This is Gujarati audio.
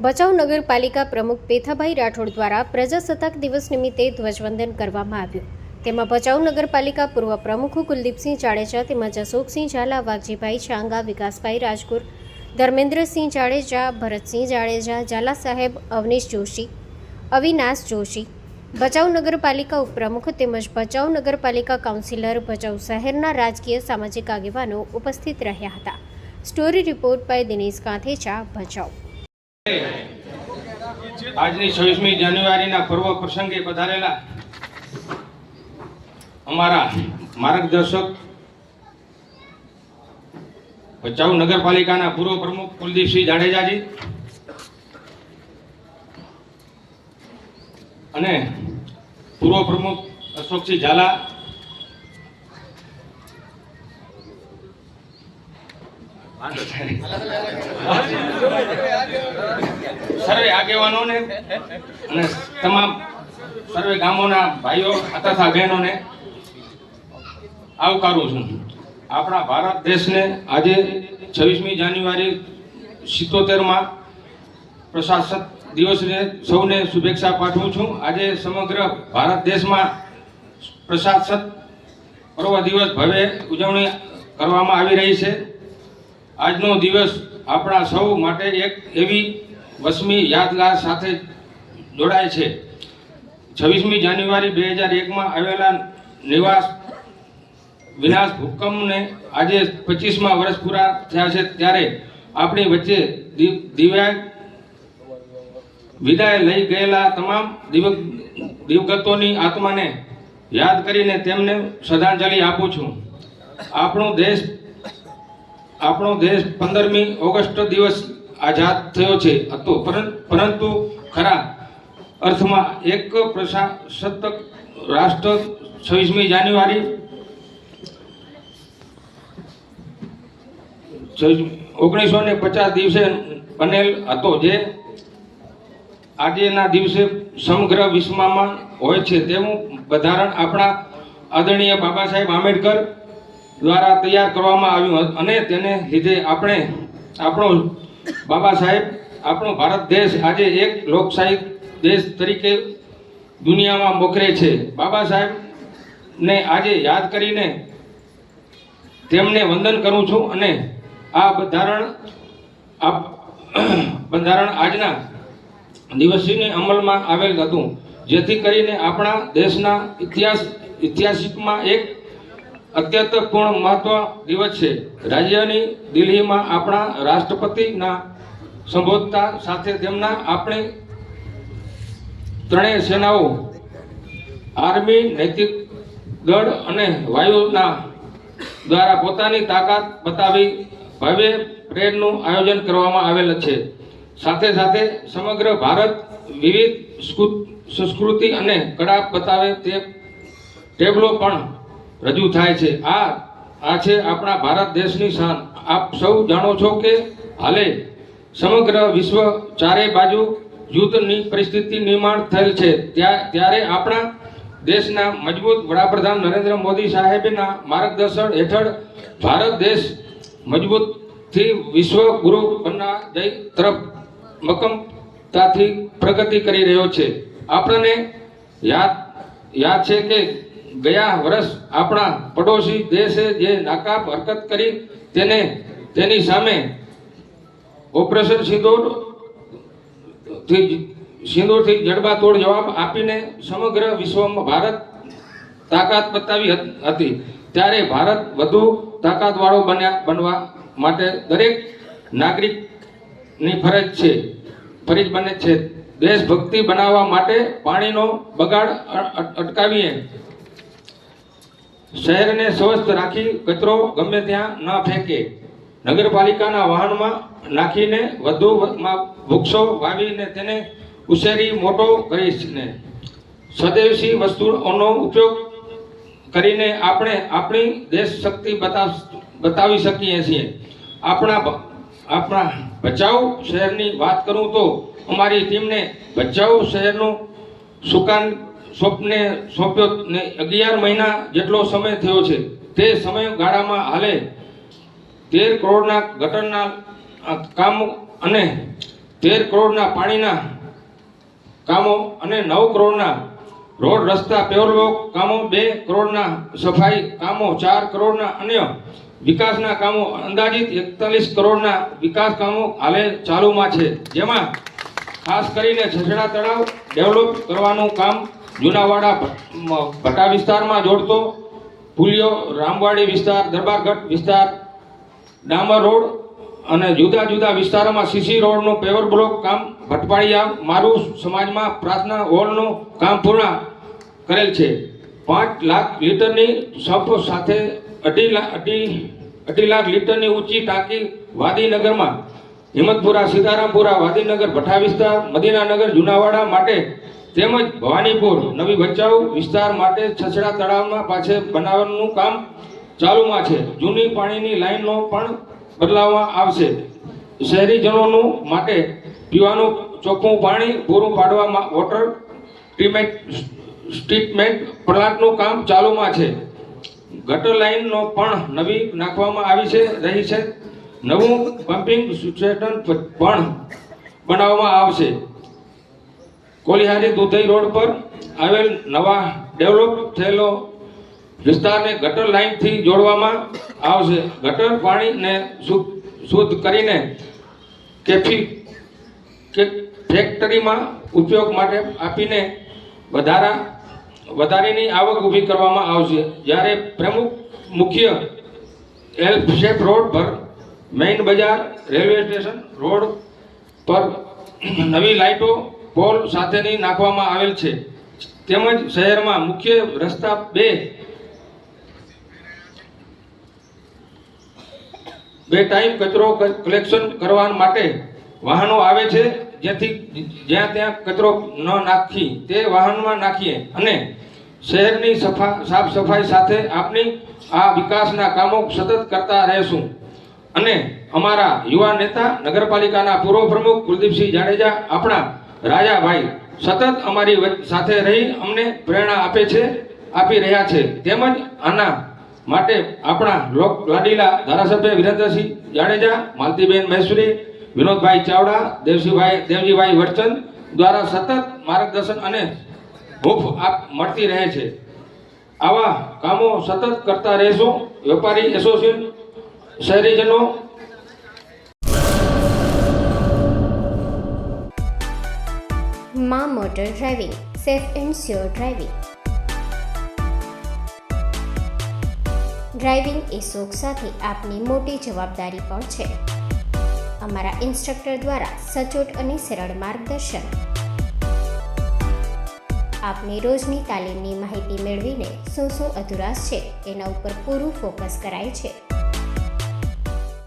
ભચાઉ નગરપાલિકા પ્રમુખ પેથાભાઈ રાઠોડ દ્વારા પ્રજાસત્તાક દિવસ નિમિત્તે ધ્વજવંદન કરવામાં આવ્યું। તેમાં ભચાઉ નગરપાલિકા પૂર્વ પ્રમુખો કુલદીપસિંહ જાડેજા તેમજ અશોકસિંહ ઝાલા, વાઘજીભાઈ છાંગા, વિકાસભાઈ રાજગુર, ધર્મેન્દ્રસિંહ જાડેજા, ભરતસિંહ જાડેજા, ઝાલા સાહેબ, અવનીશ જોશી, અવિનાશ જોશી, ભચાઉ નગરપાલિકા ઉપપ્રમુખ તેમજ ભચાઉ નગરપાલિકા કાઉન્સિલર, ભચાઉ શહેરના રાજકીય સામાજિક આગેવાનો ઉપસ્થિત રહ્યા હતા। Story report by Dinesh Kanthecha, Bhachau. આજની 26મી જાન્યુઆરીના પર્વ પ્રસંગે પધારેલા અમારા માર્ગદર્શક ભચાઉ નગરપાલિકાના પૂર્વ પ્રમુખ કુલદીપસિંહ જાડેજાજી અને પૂર્વ પ્રમુખ અશોકસિંહ ઝાલા, સર્વે આગેવાનોને અને તમામ સર્વે ગામોના ભાઈઓ તથા બહેનોને આવકારું છું। આપણા ભારત દેશને આજે 26મી જાન્યુઆરી 77માં પ્રજાસત્તાક દિવસને સૌને શુભેચ્છા પાઠવું છું। આજે સમગ્ર ભારત દેશમાં પ્રજાસત્તાક પર્વ દિવસ ભવ્ય ઉજવણી કરવામાં આવી રહી છે। આજનો દિવસ આપણા સૌ માટે એક એવી વસમી યાદગાર સાથે જોડાય છે। 26મી જાન્યુઆરી 2001માં આવેલા વિનાશ ભૂકંપને આજે 25મા વર્ષ પૂરા થયા છે, ત્યારે આપણી વચ્ચે વિદાય લઈ ગયેલા તમામ દિવગતોની આત્માને યાદ કરીને તેમને શ્રદ્ધાંજલિ આપું છું। આપણો દેશ 15મી ઓગસ્ટ દિવસ આઝાદ થયો છે, પરંતુ ખરા અર્થમાં એક પ્રજાસત્તાક રાષ્ટ્ર 26મી જાન્યુઆરી 1950 દિવસે બનેલ હતો, જે આજના દિવસે સમગ્ર વિશ્વમાં હોય છે। તેવું બંધારણ આપણા આદરણીય બાબા સાહેબ આંબેડકર દ્વારા તૈયાર કરવામાં આવ્યું અને તેને લીધે આપણો બાબા સાહેબ, આપણો ભારત દેશ આજે એક લોકશાહી દેશ તરીકે દુનિયામાં મોખરે છે। બાબા સાહેબને આજે યાદ કરીને તેમને વંદન કરું છું અને આ બંધારણ આજના દિવસની અમલમાં આવેલ હતું, જેથી કરીને આપણા દેશના ઇતિહાસમાં એક અત્યંત પૂર્ણ મહત્વ દિવસ છે। રાજ્યની દિલ્હીમાં આપણા રાષ્ટ્રપતિના સંબોધતા સાથે તેમના આપણી ત્રણેય સેનાઓ, આર્મી, નૈતિક દળ અને વાયુના દ્વારા પોતાની તાકાત બતાવી ભવ્ય પરેડનું આયોજન કરવામાં આવેલ છે। સાથે સાથે સમગ્ર ભારત વિવિધ સંસ્કૃતિ અને કળા બતાવે તે ટેબ્લો પણ રજૂ થાય છે। આ છે આપણા ભારત દેશની શાન। આપ સૌ જાણો છો કે હાલે સમગ્ર વિશ્વ ચારે બાજુ યુદ્ધની પરિસ્થિતિ નિર્માણ થયેલ છે, ત્યારે આપણા દેશના મજબૂત વડાપ્રધાન નરેન્દ્ર મોદી સાહેબના માર્ગદર્શન હેઠળ ભારત દેશ મજબૂતથી વિશ્વ ગુરુ બનવા તરફ મક્કમતાથી પ્રગતિ કરી રહ્યો છે। આપણને યાદ છે કે ગયા વર્ષ આપણા પડોશી દેશે જે નાકાબ હરકત કરી તેની સામે ઓપરેશન સિંદૂરથી જડબાતોડ જવાબ આપીને સમગ્ર વિશ્વમાં ભારત તાકાત બતાવી હતી, ત્યારે ભારત વધુ તાકાતવાળો બનવા માટે દરેક નાગરિકની ફરજ બને છે। દેશભક્તિ બનાવવા માટે પાણીનો બગાડ અટકાવીએ, શહેરને સ્વસ્થ રાખી કચરો ગમે ત્યાં ન ફેંકે, નગરપાલિકાના વાહનમાં નાખીને વધુમાં વૃક્ષો વાવીને તેને ઉછેરી મોટો કરીને સ્વદેશી વસ્તુઓનો ઉપયોગ કરીને આપણે આપણી દેશ શક્તિ બતાવી શકીએ છીએ। આપણા ભચાઉ શહેરની વાત કરું તો અમારી ટીમને ભચાઉ શહેરનું સુકાન સોંપ્યો ને 11 મહિના જેટલો સમય થયો છે। તે સમયગાળામાં હાલે 13 કરોડના ગટરના કામ અને 13 કરોડના પાણીના કામો અને 9 કરોડના રોડ રસ્તા પેવરવોક કામો, 2 કરોડના સફાઈ કામો, 4 કરોડના અન્ય વિકાસના કામો, અંદાજિત 41 કરોડના વિકાસ કામો હાલે ચાલુમાં છે. જેમાં ખાસ કરીને છછડા તળાવ ડેવલપ કરવાનું કામ, જુનાવાડા ભટ્ટા વિસ્તારમાં જોડતો પુલિયો, રામવાડી વિસ્તાર, દરબારગઢ વિસ્તાર, ડામર રોડ અને જુદા જુદા વિસ્તારોમાં સીસી રોડનું પેવર બ્લોક કામ, ભટપાડિયા મારું સમાજમાં પ્રાર્થના હોલનું કામ પૂર્ણ કરેલ છે. 5 લાખ લીટરની સમ્પ સાથે 2.5 લાખ લીટરની ઊંચી ટાંકી વાદીનગરમાં, હિંમતપુરા, સીતારામપુરા, વાદીનગર, ભઠ્ઠા વિસ્તાર, મદીનાનગર, જુનાવાડા માટે તેમજ ભવાનીપુર, નવી ભચાઉ વિસ્તાર માટે છછડા તળાવના પાછે બનાવવાનું કામ ચાલુમાં છે. જૂની પાણીની લાઈનનો પણ બદલાવવામાં આવશે. શહેરીજનોનું માટે પીવાનું ચોખ્ખું પાણી પૂરું પાડવામાં વોટર ટ્રીટમેન્ટ પ્લાન્ટનું કામ ચાલુમાં છે. ગટર લાઈનનો પણ નવી નાખવામાં રહી છે. નવું પમ્પિંગ સ્ટેશન પણ બનાવવામાં આવશે. કોલિહારી દુધઈ રોડ પર આવેલ નવા ડેવલપ થયેલો વિસ્તારને ગટર લાઇનથી જોડવામાં આવશે. ગટર પાણીને શુદ્ધ કરીને ફેક્ટરીમાં ઉપયોગ માટે આપીને વધારેની આવક ઊભી કરવામાં આવશે. જ્યારે મુખ્ય એલ-શેપ રોડ પર મેઇન બજાર, રેલવે સ્ટેશન રોડ પર નવી લાઇટો પોલ સાથેની નાખવામાં આવેલ છે. તેમજ શહેરમાં મુખ્ય રસ્તા બે ટાઈમ કચરો કલેક્શન કરવા માટે વાહનો આવે છે, જેથી જ્યાં ત્યાં કચરો ન નાખી તે વાહનમાં નાખીએ અને શહેરની સાફ સફાઈ સાથે આપણી આ વિકાસના કામો સતત કરતા રહેશું. અને અમારા યુવા નેતા, નગરપાલિકાના પૂર્વ પ્રમુખ કુલદીપસિંહ જાડેજા, આપણા રાજાભાઈ સતત અમારી સાથે રહી અમને પ્રેરણા આપી રહ્યા છે. તેમજ આના માટે આપણા લોક લાડીલા ધારાસભ્ય વિરેન્દ્રસિંહ જાડેજા, માલતીબેન મહેશ્વરી, વિનોદભાઈ ચાવડા, દેવજીભાઈ વડચંદ દ્વારા સતત માર્ગદર્શન અને હૂંફ મળતી રહે છે. આવા કામો સતત કરતા રહેશું. વેપારી એસોસિએશન, શહેરીજનો, માં motor driving, safe and sure driving. Driving એ શોખ સાથે આપની મોટી જવાબદારી પણ છે. અમારા ઇન્સ્ટ્રક્ટર દ્વારા સચોટ અને સરળ માર્ગદર્શન. આપની રોજની તાલીમની માહિતી મેળવીને શું અધુરાશ છે એના ઉપર પૂરું ફોકસ કરાય છે.